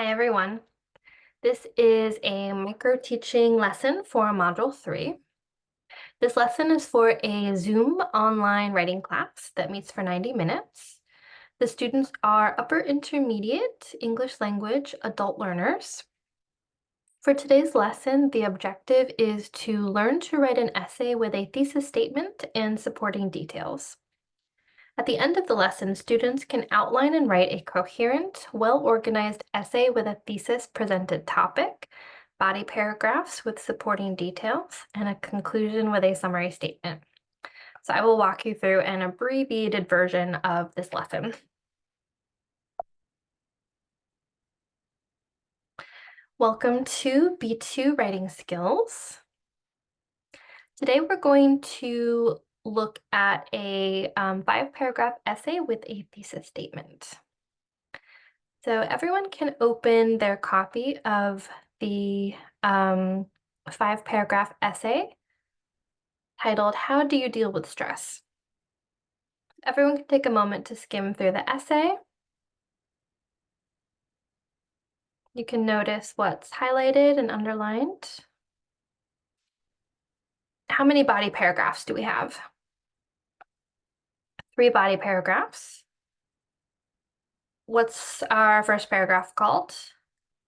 Hi everyone. This is a micro-teaching lesson for Module 3. This lesson is for a Zoom online writing class that meets for 90 minutes. The students are upper intermediate English language adult learners. For today's lesson, the objective is to learn to write an essay with a thesis statement and supporting details. At the end of the lesson, students can outline and write a coherent, well-organized essay with a thesis presented topic, body paragraphs with supporting details, and a conclusion with a summary statement. So I will walk you through an abbreviated version of this lesson. Welcome to B2 Writing Skills. Today we're going to look at a 5-paragraph essay with a thesis statement. So everyone can open their copy of the 5-paragraph essay titled, "How Do You Deal with Stress?" Everyone can take a moment to skim through the essay. You can notice what's highlighted and underlined. How many body paragraphs do we have? 3 body paragraphs. What's our first paragraph called?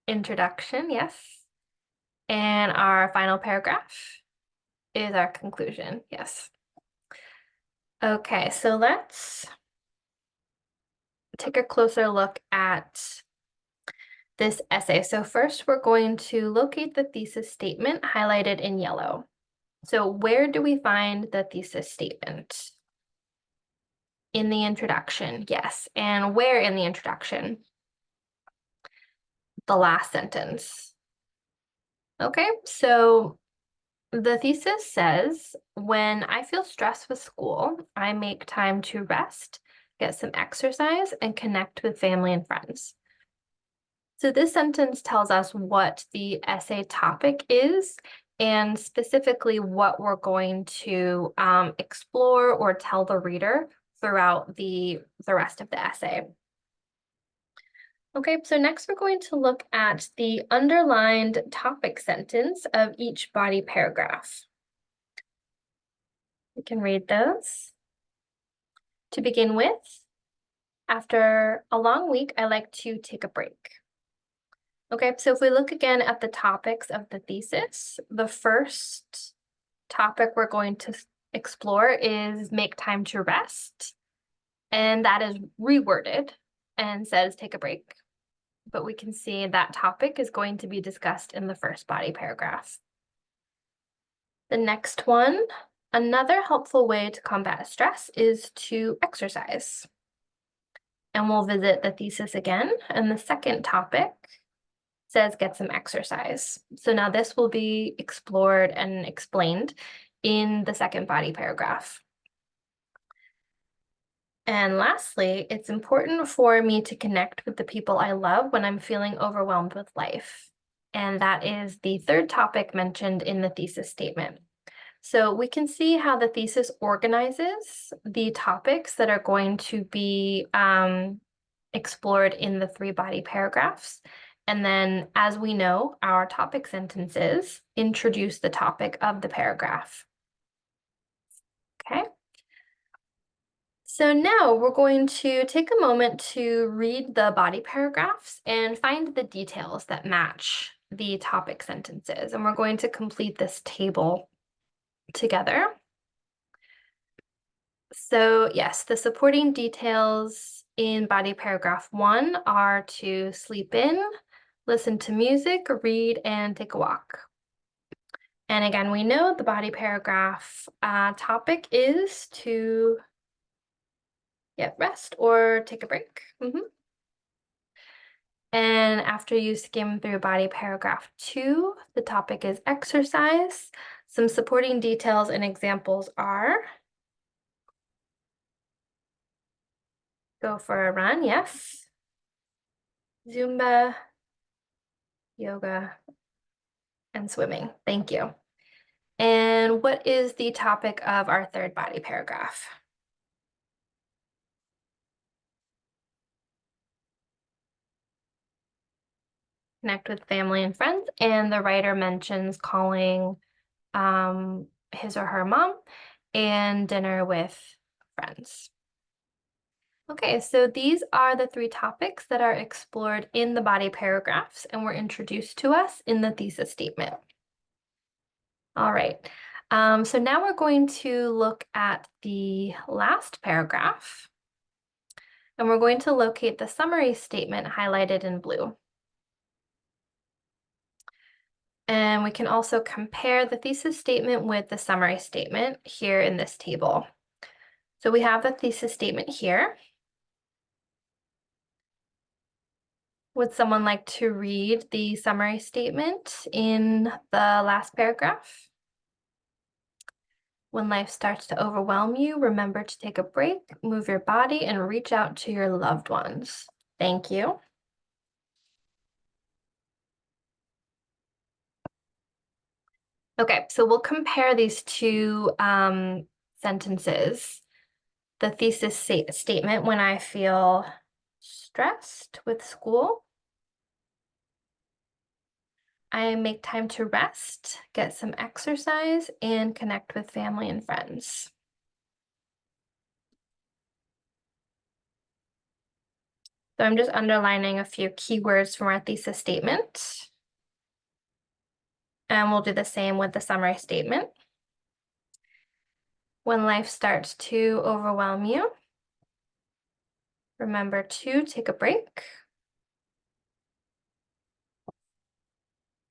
Introduction, yes. And our final paragraph is our conclusion, yes. Okay, so let's take a closer look at this essay. So first, we're going to locate the thesis statement highlighted in yellow. So where do we find the thesis statement? In the introduction, yes. And where in the introduction? The last sentence. Okay, so the thesis says, when I feel stressed with school, I make time to rest, get some exercise, and connect with family and friends. So this sentence tells us what the essay topic is and specifically what we're going to explore or tell the reader throughout the rest of the essay. Okay, so next we're going to look at the underlined topic sentence of each body paragraph. We can read those. To begin with, after a long week, I like to take a break. Okay, so if we look again at the topics of the thesis, the first topic we're going to explore is make time to rest. And that is reworded and says take a break. But we can see that topic is going to be discussed in the first body paragraph. The next one, another helpful way to combat stress is to exercise. And we'll visit the thesis again. And the second topic says get some exercise. So now this will be explored and explained in the second body paragraph. And lastly, it's important for me to connect with the people I love when I'm feeling overwhelmed with life. And that is the third topic mentioned in the thesis statement. So we can see how the thesis organizes the topics that are going to be explored in the 3 body paragraphs. And then, as we know, our topic sentences introduce the topic of the paragraph. Okay. So now we're going to take a moment to read the body paragraphs and find the details that match the topic sentences. And we're going to complete this table together. So yes, the supporting details in body paragraph 1 are to sleep in, listen to music, read, and take a walk. And again, we know the body paragraph topic is to rest or take a break. And after you skim through body paragraph 2, the topic is exercise. Some supporting details and examples are go for a run, yes. Zumba, yoga, and swimming. Thank you. And what is the topic of our third body paragraph? connect with family and friends, and the writer mentions calling his or her mom and dinner with friends. Okay, so these are the 3 topics that are explored in the body paragraphs and were introduced to us in the thesis statement. All right, so now we're going to look at the last paragraph, and we're going to locate the summary statement highlighted in blue. And we can also compare the thesis statement with the summary statement here in this table. So we have the thesis statement here. Would someone like to read the summary statement in the last paragraph? When life starts to overwhelm you, remember to take a break, move your body, and reach out to your loved ones. Thank you. Okay, so we'll compare these 2 sentences. The thesis statement, when I feel stressed with school, I make time to rest, get some exercise, and connect with family and friends. So I'm just underlining a few keywords from our thesis statement. And we'll do the same with the summary statement. When life starts to overwhelm you, remember to take a break,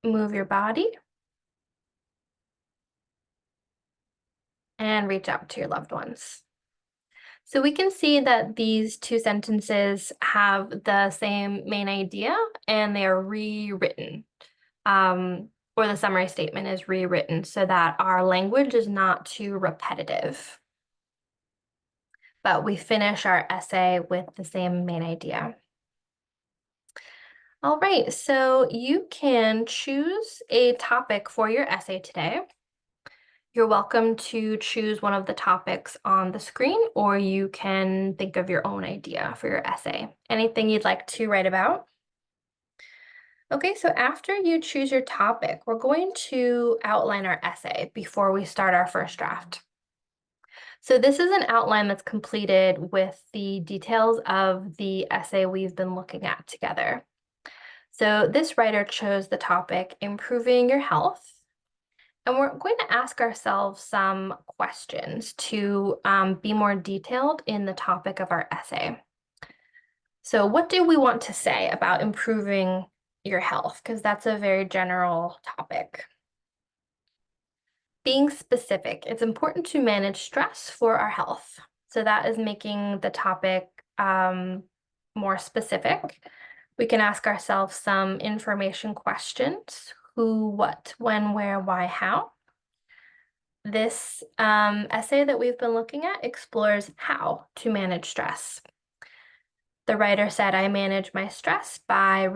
move your body, and reach out to your loved ones. So we can see that these 2 sentences have the same main idea and they are rewritten. Or the summary statement is rewritten so that our language is not too repetitive. But we finish our essay with the same main idea. All right, so you can choose a topic for your essay today. You're welcome to choose one of the topics on the screen, or you can think of your own idea for your essay. Anything you'd like to write about? Okay, so after you choose your topic, we're going to outline our essay before we start our first draft. So this is an outline that's completed with the details of the essay we've been looking at together. So this writer chose the topic, improving your health. And we're going to ask ourselves some questions to be more detailed in the topic of our essay. So what do we want to say about improving your health? Because that's a very general topic. Being specific, it's important to manage stress for our health. So that is making the topic more specific. We can ask ourselves some information questions: who, what, when, where, why, how. This essay that we've been looking at explores how to manage stress. The writer said, I manage my stress by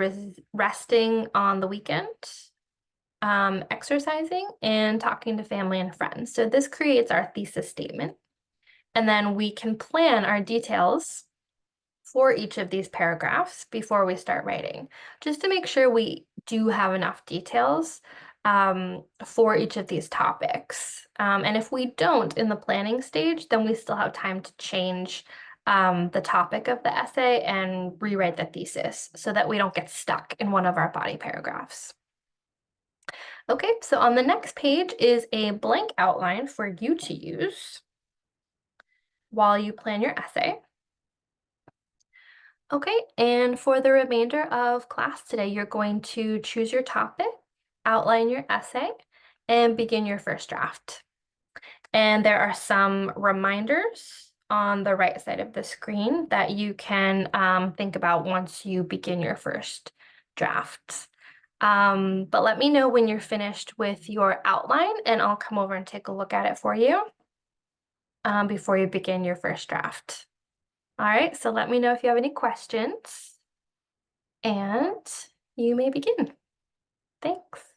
resting on the weekend, exercising, and talking to family and friends. So this creates our thesis statement. And then we can plan our details for each of these paragraphs before we start writing, just to make sure we do have enough details for each of these topics. And if we don't in the planning stage, then we still have time to change the topic of the essay and rewrite the thesis so that we don't get stuck in one of our body paragraphs. Okay, so on the next page is a blank outline for you to use while you plan your essay. Okay, and for the remainder of class today, you're going to choose your topic, outline your essay, and begin your first draft. And there are some reminders on the right side of the screen that you can think about once you begin your first draft. But let me know when you're finished with your outline, and I'll come over and take a look at it for you before you begin your first draft. All right, so let me know if you have any questions, and you may begin. Thanks.